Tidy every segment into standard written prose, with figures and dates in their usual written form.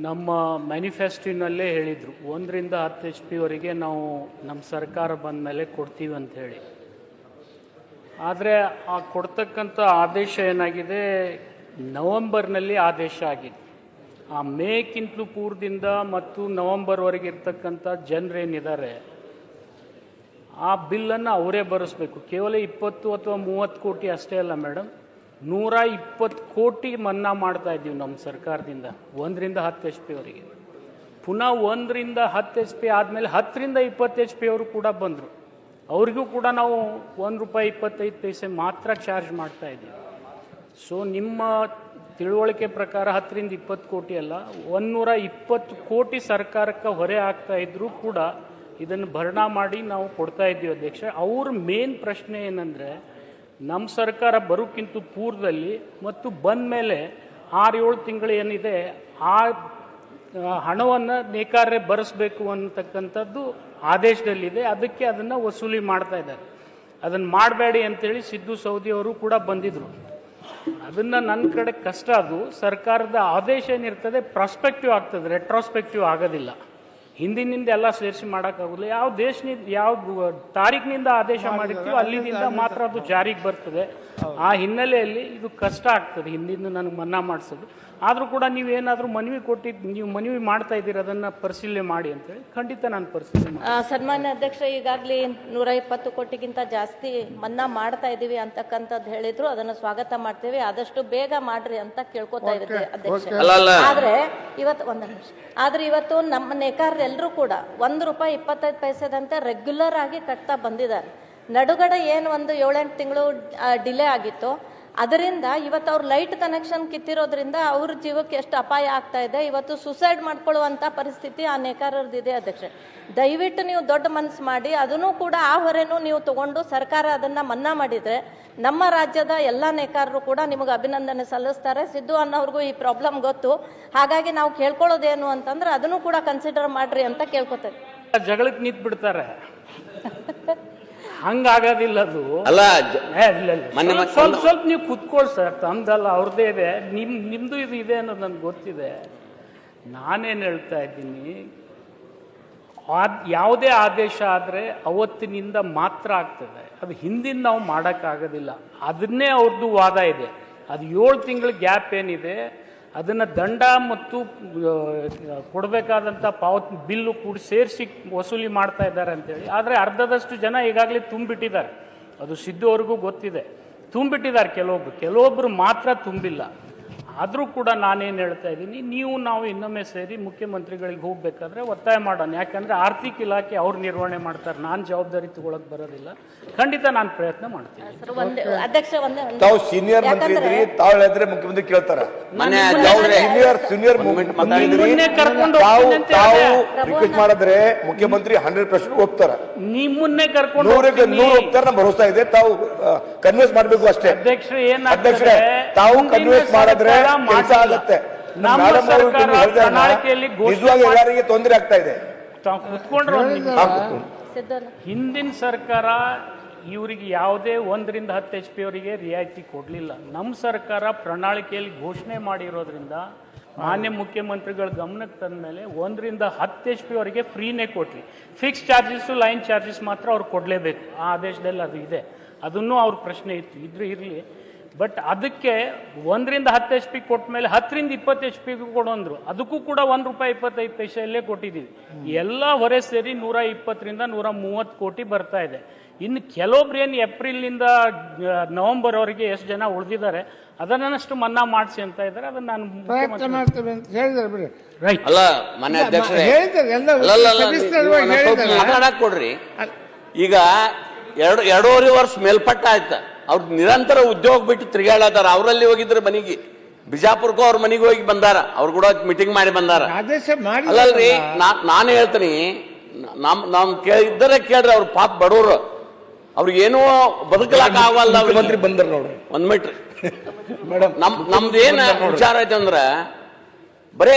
ನಮ್ಮ ಮ್ಯಾನಿಫೆಸ್ಟೋನಲ್ಲೇ ಹೇಳಿದರು 1ರಿಂದ 10 HP ವರೆಗೆ ನಾವು ನಮ್ಮ ಸರ್ಕಾರ ಬಂದ ಮೇಲೆ ಕೊಡ್ತೀವಿ ಅಂತ ಹೇಳಿ. ಆದರೆ ಆ ಕೊಡ್ತಕ್ಕಂಥ ಆದೇಶ ಏನಾಗಿದೆ, ನವಂಬರ್ನಲ್ಲಿ ಆದೇಶ ಆಗಿದೆ. ಆ ಮೇಕ್ಕಿಂತಲೂ ಪೂರ್ವದಿಂದ ಮತ್ತು ನವಂಬರ್ವರೆಗೆ ಇರ್ತಕ್ಕಂಥ ಜನರೇನಿದ್ದಾರೆ ಆ ಬಿಲ್ಲನ್ನು ಅವರೇ ಬರೆಸ್ಬೇಕು. ಕೇವಲ 20 ಅಥವಾ 30 ಕೋಟಿ ಅಷ್ಟೇ ಅಲ್ಲ ಮೇಡಮ್, 120 ಕೋಟಿ ಮನ್ನಾ ಮಾಡ್ತಾ ಇದ್ದೀವಿ ನಮ್ಮ ಸರ್ಕಾರದಿಂದ 1ರಿಂದ 10 HP ವರೆಗೆ. ಪುನಃ 1ರಿಂದ 10 HP ಆದಮೇಲೆ 10ರಿಂದ 20 HP ಅವರು ಕೂಡ ಬಂದರು. ಅವ್ರಿಗೂ ಕೂಡ ನಾವು ₹1.25 ಮಾತ್ರ ಚಾರ್ಜ್ ಮಾಡ್ತಾ ಇದ್ದೀವಿ. ಸೊ ನಿಮ್ಮ ತಿಳುವಳಿಕೆ ಪ್ರಕಾರ 10ರಿಂದ 20 ಕೋಟಿ ಅಲ್ಲ, 120 ಕೋಟಿ ಸರ್ಕಾರಕ್ಕೆ ಹೊರೆ ಆಗ್ತಾ ಇದ್ರೂ ಕೂಡ ಇದನ್ನು ಭರ್ಣಾ ಮಾಡಿ ನಾವು ಕೊಡ್ತಾ ಇದ್ದೀವಿ ಅಧ್ಯಕ್ಷ. ಅವ್ರ ಮೇನ್ ಪ್ರಶ್ನೆ ಏನಂದರೆ, ನಮ್ಮ ಸರ್ಕಾರ ಬರೋಕ್ಕಿಂತ ಪೂರ್ವದಲ್ಲಿ ಮತ್ತು ಬಂದ ಮೇಲೆ 6-7 ತಿಂಗಳು ಏನಿದೆ ಆ ಹಣವನ್ನು ನೇಕಾರರೇ ಬರೆಸಬೇಕು ಅಂತಕ್ಕಂಥದ್ದು ಆದೇಶದಲ್ಲಿದೆ. ಅದಕ್ಕೆ ಅದನ್ನು ವಸೂಲಿ ಮಾಡ್ತಾ ಇದ್ದಾರೆ. ಅದನ್ನು ಮಾಡಬೇಡಿ ಅಂತೇಳಿ ಸಿದ್ದು ಸೌದಿ ಅವರು ಕೂಡ ಬಂದಿದ್ದರು. ಅದನ್ನು ನನ್ನ ಕಡೆ ಕಷ್ಟ. ಅದು ಸರ್ಕಾರದ ಆದೇಶ ಏನಿರ್ತದೆ ಪ್ರಾಸ್ಪೆಕ್ಟಿವ್ ಆಗ್ತದೆ, ರೆಟ್ರಾಸ್ಪೆಕ್ಟಿವ್ ಆಗೋದಿಲ್ಲ. ಹಿಂದಿನಿಂದ ಎಲ್ಲ ಸೇರಿಸಿ ಮಾಡೋಕ್ಕಾಗೋದಿಲ್ಲ. ಯಾವ ದೇಶನಿಂದ ಯಾವ ತಾರೀಕಿನಿಂದ ಆದೇಶ ಮಾಡಿರ್ತೀವೋ ಅಲ್ಲಿಂದ ಮಾತ್ರ ಅದು ಜಾರಿಗೆ ಬರ್ತದೆ. ಆ ಹಿನ್ನೆಲೆಯಲ್ಲಿ ಇದು ಕಷ್ಟ ಆಗ್ತದೆ ಹಿಂದಿಂದ ನನಗೆ ಮನ್ನಾ ಮಾಡಿಸೋದು. ಆದರೂ ಕೂಡ ನೀವೇನಾದರೂ ಮನವಿ ಕೊಟ್ಟಿದ್ದು, ನೀವು ಮನವಿ ಮಾಡ್ತಾ ಇದ್ದೀರಿ, ಅದನ್ನು ಪರಿಶೀಲನೆ ಮಾಡಿ ಅಂತೇಳಿ ಖಂಡಿತ ನಾನು ಪರಿಶೀಲನೆ ಮಾಡಿ. ಸನ್ಮಾನ್ಯ ಅಧ್ಯಕ್ಷ, ಈಗಾಗಲೇ 120 ಕೋಟಿಗಿಂತ ಜಾಸ್ತಿ ಮನ್ನಾ ಮಾಡ್ತಾ ಇದ್ದೀವಿ ಅಂತಕ್ಕಂಥದ್ದು ಹೇಳಿದ್ರು, ಅದನ್ನು ಸ್ವಾಗತ ಮಾಡ್ತೇವೆ. ಆದಷ್ಟು ಬೇಗ ಮಾಡ್ರಿ ಅಂತ ಕೇಳ್ಕೊತಾ ಇರುತ್ತೆ ಅಧ್ಯಕ್ಷ. ಆದ್ರೆ ಇವತ್ತು ನಮ್ಮ ನೇಕಾರರೆಲ್ಲರೂ ಕೂಡ ₹1.25 ರೆಗ್ಯುಲರ್ ಆಗಿ ಕಟ್ತಾ ಬಂದಿದ್ದಾರೆ. ನಡುಗಡೆ ಏನು ಒಂದು 7-8 ತಿಂಗಳು ಡಿಲೇ ಆಗಿತ್ತು, ಅದರಿಂದ ಇವತ್ತು ಅವ್ರ ಲೈಟ್ ಕನೆಕ್ಷನ್ ಕಿತ್ತಿರೋದ್ರಿಂದ ಅವ್ರ ಜೀವಕ್ಕೆ ಎಷ್ಟು ಅಪಾಯ ಆಗ್ತಾ ಇದೆ. ಇವತ್ತು ಸುಸೈಡ್ ಮಾಡ್ಕೊಳ್ಳುವಂಥ ಪರಿಸ್ಥಿತಿ ಆ ನೇಕಾರರದಿದೆ ಅಧ್ಯಕ್ಷ. ದಯವಿಟ್ಟು ನೀವು ದೊಡ್ಡ ಮನಸ್ಸು ಮಾಡಿ ಅದನ್ನು ಕೂಡ ಆ ಹೊರೆನೂ ನೀವು ತಗೊಂಡು ಸರ್ಕಾರ ಅದನ್ನು ಮನ್ನಾ ಮಾಡಿದರೆ ನಮ್ಮ ರಾಜ್ಯದ ಎಲ್ಲ ನೇಕಾರರು ಕೂಡ ನಿಮಗೆ ಅಭಿನಂದನೆ ಸಲ್ಲಿಸ್ತಾರೆ. ಸಿದ್ದು ಅನ್ನೋರ್ಗೂ ಈ ಪ್ರಾಬ್ಲಮ್ ಗೊತ್ತು. ಹಾಗಾಗಿ ನಾವು ಕೇಳ್ಕೊಳ್ಳೋದೇನು ಅಂತಂದ್ರೆ ಅದನ್ನು ಕೂಡ ಕನ್ಸಿಡರ್ ಮಾಡ್ರಿ ಅಂತ ಕೇಳ್ಕೊತೇವೆ. ಜಗಳಕ್ಕೆ ನಿಂತು ಬಿಡ್ತಾರೆ, ಹಂಗಾಗೋದಿಲ್ಲ ಅದು. ಅಲ್ಲ, ಸ್ವಲ್ಪ ನೀವು ಕುತ್ಕೊಳ್ಳಿ ಸರ್, ತಮ್ದಲ್ಲ ಅವ್ರದ್ದೇ ಇದೆ, ನಿಮ್ದು ಇದು ಇದೆ ಅನ್ನೋದು ನನಗೆ ಗೊತ್ತಿದೆ. ನಾನೇನು ಹೇಳ್ತಾ ಇದ್ದೀನಿ, ಯಾವುದೇ ಆದೇಶ ಆದರೆ ಅವತ್ತಿನಿಂದ ಮಾತ್ರ ಆಗ್ತದೆ. ಅದು ಹಿಂದಿನ ನಾವು ಮಾಡೋಕ್ಕಾಗೋದಿಲ್ಲ. ಅದನ್ನೇ ಅವ್ರದ್ದು ವಾದ ಇದೆ. ಅದು 7 ತಿಂಗಳ ಗ್ಯಾಪ್ ಏನಿದೆ ಅದನ್ನು ದಂಡ ಮತ್ತು ಕೊಡಬೇಕಾದಂಥ ಪಾವತಿ ಬಿಲ್ಲು ಕೂಡ ಸೇರಿಸಿ ವಸೂಲಿ ಮಾಡ್ತಾ ಇದ್ದಾರೆ ಅಂತೇಳಿ. ಆದರೆ ಅರ್ಧದಷ್ಟು ಜನ ಈಗಾಗಲೇ ತುಂಬಿಟ್ಟಿದ್ದಾರೆ. ಅದು ಸಿದ್ದು ಅವ್ರಿಗೂ ಗೊತ್ತಿದೆ, ತುಂಬಿಟ್ಟಿದ್ದಾರೆ. ಕೆಲವೊಬ್ಬರು ಮಾತ್ರ ತುಂಬಿಲ್ಲ. ಆದರೂ ಕೂಡ ನಾನೇನು ಹೇಳ್ತಾ ಇದ್ದೀನಿ, ನಾವು ಇನ್ನೊಮ್ಮೆ ಸೇರಿ ಮುಖ್ಯಮಂತ್ರಿಗಳಿಗೆ ಹೋಗಬೇಕಾದ್ರೆ ಒತ್ತಾಯ ಮಾಡೋಣ. ಯಾಕಂದರೆ ಆರ್ಥಿಕ ಇಲಾಖೆ ಅವ್ರು ನಿರ್ವಹಣೆ ಮಾಡ್ತಾರೆ, ನಾನು ಜವಾಬ್ದಾರಿ ತಗೊಳಕ್ಕೆ ಬರೋದಿಲ್ಲ. ಖಂಡಿತ ನಾನು ಪ್ರಯತ್ನ ಮಾಡ್ತೀನಿ. ತಾವು ಸೀನಿಯರ್ ಮಂತ್ರಿ ಇದ್ರಿ, ತಾವು ಹೇಳಿದ್ರೆ ಮುಖ್ಯಮಂತ್ರಿ ಕೇಳ್ತಾರೆ. ಸೀನಿಯರ್ ರಿಕ್ವೆಸ್ಟ್ ಮಾಡಿದ್ರೆ ಮುಖ್ಯಮಂತ್ರಿ 100% ಹೋಗ್ತಾರೆ. ನಿಮ್ಮನ್ನೇ ಕರ್ಕೊಂಡು 100 ಹೋಗ್ತಾರೆ. ನಮ್ಮ ಭರೋಸಾ ಇದೆ. ತಾವು ಕನ್ವಿನ್ಸ್ ಮಾಡಬೇಕು ಅಷ್ಟೇ. ಅಧ್ಯಕ್ಷರೇ, ತಾವು ಕನ್ವಿನ್ಸ್ ಮಾಡಿದ್ರೆ ಕೆಲಸ ಆಗುತ್ತೆ. ನಿಜವಾಗಿ ಎಲ್ಲರಿಗೆ ತೊಂದರೆ ಆಗ್ತಾ ಇದೆ. ಕುತ್ಕೊಂಡ್ರೆ ಹಿಂದಿನ ಸರ್ಕಾರ ಇವರಿಗೆ ಯಾವುದೇ 1ರಿಂದ 10 HP ಅವರಿಗೆ ರಿಯಾಯಿತಿ ಕೊಡಲಿಲ್ಲ. ನಮ್ಮ ಸರ್ಕಾರ ಪ್ರಣಾಳಿಕೆಯಲ್ಲಿ ಘೋಷಣೆ ಮಾಡಿರೋದ್ರಿಂದ ಮಾನ್ಯ ಮುಖ್ಯಮಂತ್ರಿಗಳ ಗಮನಕ್ಕೆ ತಂದ ಮೇಲೆ 1ರಿಂದ 10 HP ಅವರಿಗೆ ಫ್ರೀನೇ ಕೊಟ್ರಿ. ಫಿಕ್ಸ್ ಚಾರ್ಜಸ್ಸು, ಲೈನ್ ಚಾರ್ಜಸ್ ಮಾತ್ರ ಅವ್ರು ಕೊಡಲೇಬೇಕು. ಆ ಆದೇಶದಲ್ಲಿ ಅದು ಇದೆ. ಅದನ್ನು ಅವ್ರ ಪ್ರಶ್ನೆ ಇತ್ತು, ಇರಲಿ. ಬಟ್ ಅದಕ್ಕೆ 1ರಿಂದ 10 HP ಕೊಟ್ಟ ಮೇಲೆ 10ರಿಂದ 20 HP ಕೊಡೋಂದ್ರು. ಅದಕ್ಕೂ ಕೂಡ ₹1.25 ಕೊಟ್ಟಿದ್ದೀವಿ. ಎಲ್ಲ ಹೊರೆ ಸೇರಿ 120ರಿಂದ 130 ಕೋಟಿ ಬರ್ತಾ ಇದೆ. ಇನ್ನು ಕೆಲವೊಬ್ರು ಏನು ಏಪ್ರಿಲ್ನಿಂದ ನವಂಬರ್ವರೆಗೆ ಎಷ್ಟು ಜನ ಉಳಿದಿದ್ದಾರೆ ಅದನ್ನಷ್ಟು ಮನ್ನಾ ಮಾಡಿಸಿ ಅಂತ ಇದ್ದಾರೆ. ಅದನ್ನ ನಾನು ಅಲ್ಲ ಮನೆ ಅಧ್ಯಕ್ಷರೇ ಮಾತಾಡಕ್ ಕೊಡ್ರಿ. ಈಗ 2.5 ವರ್ಷ ಮೇಲ್ಪಟ್ಟ ಆಯ್ತಾ, ಅವ್ರು ನಿರಂತರ ಉದ್ಯೋಗ ಬಿಟ್ಟು ತಿರುಗಾಡತಾರ. ಅವರಲ್ಲಿ ಹೋಗಿದ್ರೆ ಮನೆಗೆ, ಬಿಜಾಪುರಕ್ಕೂ ಅವ್ರ ಮನೆಗೆ ಹೋಗಿ ಬಂದಾರ. ಅವ್ರು ಕೂಡ ಮೀಟಿಂಗ್ ಮಾಡಿ ಬಂದಾರ. ಅಲ್ಲಲ್ರಿ, ನಾನು ಹೇಳ್ತೀನಿ, ನಮ್ ಇದ್ದರೇ ಕೇಳ್ರಿ. ಅವ್ರ ಪಾಪ ಬಡವರು, ಅವ್ರಿಗೇನೋ ಬದುಕಲಾಕ ಆಗಲ್ಲ. ಮಂತ್ರಿ ಬಂದಾರ ನೋಡ್ರಿ. 1 ಮೀಟ್ರ್ ನಮ್ದೇನ್ ವಿಚಾರ ಐತೆ ಅಂದ್ರ, ಬರೇ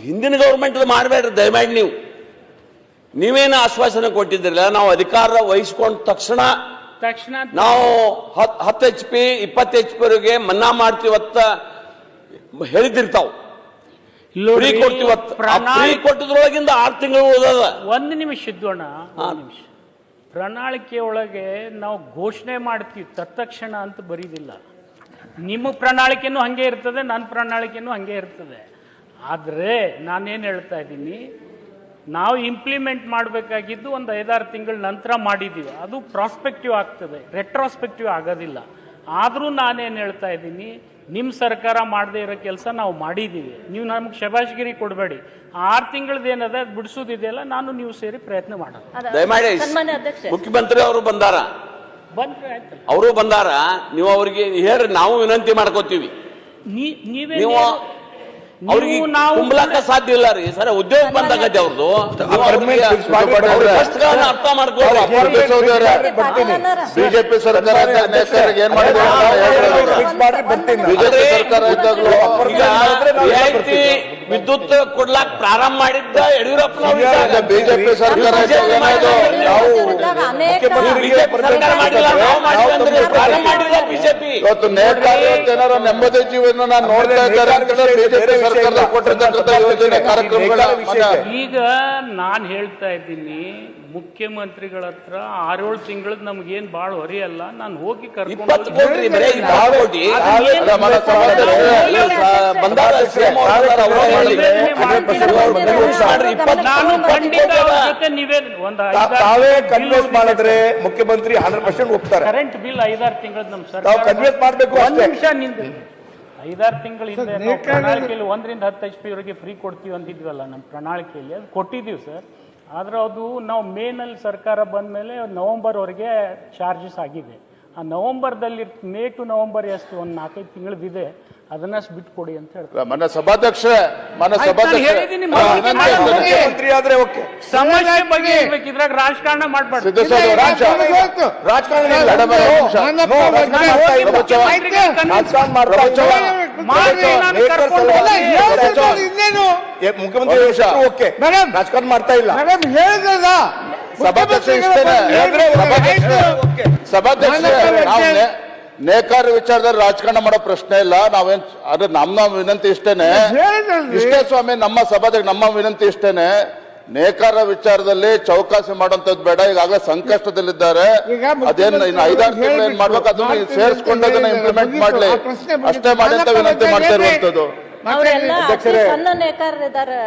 ಹಿಂದಿನ ಗೌರ್ಮೆಂಟ್ ಮಾಡಬೇಡ್ರಿ ದಯಮಾಡಿ. ನೀವೇನು ಆಶ್ವಾಸನೆ ಕೊಟ್ಟಿದ್ದಿರಲ್ಲ, ನಾವು ಅಧಿಕಾರ ವಹಿಸ್ಕೊಂಡ ತಕ್ಷಣ ನಾವು 10 HP 20 HP ವರೆಗೆ ಮನ್ನಾ ಮಾಡ್ತೀವತ್ತ ಹೇಳಿದಿರ್ತಾವ. ಫ್ರೀ ಕೊಡ್ತೀವತ್ತು ಫ್ರೀ ಕೊಟ್ಟದ್ರೊಳಗಿಂದ 6 ತಿಂಗಳು ಉಳಿದದ. ಒಂದು ನಿಮಿಷ ಇದ್ದೋಣ, ಒಂದು ನಿಮಿಷ. ಪ್ರಣಾಳಿಕೆ ಒಳಗೆ ನಾವು ಘೋಷಣೆ ಮಾಡ್ತೀವಿ ತತ್ಕ್ಷಣ ಅಂತ ಬರೀದಿಲ್ಲ. ನಿಮ್ಮ ಪ್ರಣಾಳಿಕೆನೂ ಹಾಗೆ ಇರ್ತದೆ, ನನ್ನ ಪ್ರಣಾಳಿಕೆನೂ ಹಾಗೆ ಇರ್ತದೆ. ಆದರೆ ನಾನೇನು ಹೇಳ್ತಾ ಇದ್ದೀನಿ, ನಾವು ಇಂಪ್ಲಿಮೆಂಟ್ ಮಾಡಬೇಕಾಗಿದ್ದು ಒಂದು 5-6 ತಿಂಗಳ ನಂತರ ಮಾಡಿದ್ದೀವಿ. ಅದು ಪ್ರಾಸ್ಪೆಕ್ಟಿವ್ ಆಗ್ತದೆ, ರೆಟ್ರಾಸ್ಪೆಕ್ಟಿವ್ ಆಗೋದಿಲ್ಲ. ಆದರೂ ನಾನೇನು ಹೇಳ್ತಾ ಇದ್ದೀನಿ, ನಿಮ್ಮ ಸರ್ಕಾರ ಮಾಡದೇ ಇರೋ ಕೆಲಸ ನಾವು ಮಾಡಿದ್ದೀವಿ. ನೀವು ನಮ್ಗೆ ಶಬಾಷ್ಗಿರಿ ಕೊಡಬೇಡಿ. 6 ತಿಂಗಳದ್ದು ಏನದ ಅದು ಬಿಡಿಸೋದಿದೆಯಲ್ಲ, ನಾನು ನೀವು ಸೇರಿ ಪ್ರಯತ್ನ ಮಾಡೋಣ. ದಯಮಾಡಿ ಸನ್ಮಾನ್ಯ ಅಧ್ಯಕ್ಷ, ಮುಖ್ಯಮಂತ್ರಿ ಅವರು ಬಂದಾರ, ಬಂದ್ರೆ ಆಯ್ತು. ಅವರು ಬಂದಾರ, ನೀವು ಅವ್ರಿಗೆ ಹೇಳ್ರಿ, ನಾವು ವಿನಂತಿ ಮಾಡ್ಕೋತೀವಿ. ನೀವೇ ನೀವು ಅವ್ರಿಗೆ ತುಂಬಲಾಕ ಸಾಧ್ಯ ಇಲ್ಲ ರೀ ಸರ್. ಉದ್ಯೋಗ ಬಂದಾಗತ್ತೆ ಅವ್ರದ್ದು. ಅರ್ಥ ಮಾಡ್ಕೊಳ್ಳಿ. ಬಿಜೆಪಿ ಸರ್ಕಾರ ಏನ್ ಮಾಡಿದ್ರು ಬಿಜೆಪಿ ಸರ್ಕಾರ ಇದ್ದಾಗಲೂ ರಿಯಾಯಿತಿ ವಿದ್ಯುತ್ ಕೊಡ್ಲಾಕ್ ಪ್ರಾರಂಭ ಮಾಡಿದ್ದ ಯಡಿಯೂರಪ್ಪನವ್ರು. ಬಿಜೆಪಿ ಸರ್ಕಾರ ಬಿಜೆಪಿ ಇವತ್ತು ನೇಕಾರರು ಜನರ ನೆಮ್ಮದಿ ಜೀವನ ನೋಡ್ತಾ ಇದ್ದಾರೆ ಅಂತ ಬಿಜೆಪಿ ಸರ್ಕಾರ ಕೊಟ್ಟಿರ್ತಕ್ಕಂಥ ಯೋಜನೆ ಕಾರ್ಯಕ್ರಮಗಳ. ಈಗ ನಾನು ಹೇಳ್ತಾ ಇದ್ದೀನಿ, ಮುಖ್ಯಮಂತ್ರಿಗಳ ಹತ್ರ 6-7 ತಿಂಗಳದ್ ನಮ್ಗೇನ್ ಬಾಳ್ ಹೊರೆ ಅಲ್ಲ. ನಾನು ಹೋಗಿ 20 ಕೋಟಿ ಬರೀ 20 ಕೋಟಿ ನಾನು ಖಂಡಿತ ಅವ್ರ ಜೊತೆ ನಿವೇದನೆ ಒಂದು ತಾವೇ ಕನ್ವಿನ್ಸ್ ಮಾಡಿದ್ರೆ ಮುಖ್ಯಮಂತ್ರಿ 100% ಒಪ್ತಾರೆ. ಕರೆಂಟ್ ಬಿಲ್ 5-6 ತಿಂಗಳದ್ ನಮ್ಮ ನಾವು ಸರ್ಕಾರ ಕನ್ವಿನ್ಸ್ ಮಾಡ್ಬೇಕು ಒಂದ್ ಅಷ್ಟೇ. ನಿಮಿಷ ನಿಂದ 5-6 ತಿಂಗಳ ಹಿಂದೆ ನಾವು ಪ್ರಣಾಳಿಕೆಯಲ್ಲಿ 1ರಿಂದ 10 HP ವರೆಗೆ ಫ್ರೀ ಕೊಡ್ತೀವಿ ಅಂತಿದ್ವಲ್ಲ ನಮ್ಮ ಪ್ರಣಾಳಿಕೆಯಲ್ಲಿ, ಅದು ಕೊಟ್ಟಿದ್ದೀವಿ ಸರ್. ಆದ್ರೆ ಅದು ನಾವು ಮೇನಲ್ಲಿ ಸರ್ಕಾರ ಬಂದ ಮೇಲೆ ನವೆಂಬರ್ವರೆಗೆ ಚಾರ್ಜಸ್ ಆಗಿದೆ. ಆ ನವೆಂಬರ್ದಲ್ಲಿ ಮೇ ಟು ನವೆಂಬರ್ ಎಷ್ಟು ಒಂದು 4-5 ತಿಂಗಳದಿದೆ, ಅದನ್ನಷ್ಟು ಬಿಟ್ಕೊಡಿ ಅಂತ ಹೇಳ್ತಾರೆ. ಮನೆ ಸಭಾಧ್ಯಕ್ಷ ಹೇಳಿದ್ದೀನಿ, ಮುಖ್ಯಮಂತ್ರಿ ಆದ್ರೆ ಓಕೆ. ಸಮಸ್ಯೆ ಬಗ್ಗೆ ಇರ್ಬೇಕು, ಇದ್ರಾಗ ರಾಜಕಾರಣ ಮಾಡ್ಬಾರ್ದು. ರಾಜಕಾರಣ ಮುಖ್ಯಮಂತ್ರಿ ಓಕೆ, ರಾಜಕಾರಣ ಮಾಡ್ತಾ ಇಲ್ಲ. ಸಭಾಧ್ಯಕ್ಷ ನೇಕಾರ ವಿಚಾರದಲ್ಲಿ ರಾಜಕಾರಣ ಮಾಡೋ ಪ್ರಶ್ನೆ ಇಲ್ಲ. ನಾವೇನ್ ಅದ್ರ ನಮ್ಮ ವಿನಂತಿ ಇಷ್ಟೇ ಸ್ವಾಮಿ. ನಮ್ಮ ಸಭಾಧ್ಯಕ್ಷ ನಮ್ಮ ವಿನಂತಿ ಇಷ್ಟೇನೆ, ನೇಕಾರ ವಿಚಾರದಲ್ಲಿ ಚೌಕಾಸಿ ಮಾಡುವಂತದ್ದು ಬೇಡ. ಈಗಾಗಲೇ ಸಂಕಷ್ಟದಲ್ಲಿದ್ದಾರೆ. ಅದೇನು ಇನ್ನು 5-6 ತಿಂಗಳು ಏನ್ ಮಾಡ್ಬೇಕು ಅದನ್ನ ಸೇರಿಸ್ಕೊಂಡು ಅದನ್ನ ಇಂಪ್ಲಿಮೆಂಟ್ ಮಾಡ್ಲಿ, ಅಷ್ಟೇ ಮಾಡಿ ಅಂತ ವಿನಂತಿ ಮಾಡ್ತಾ ಇರುವಂತದ್ದು. ಅವರೆಲ್ಲ ಸಣ್ಣ ನೇಕಾರರಿದ್ದಾರೆ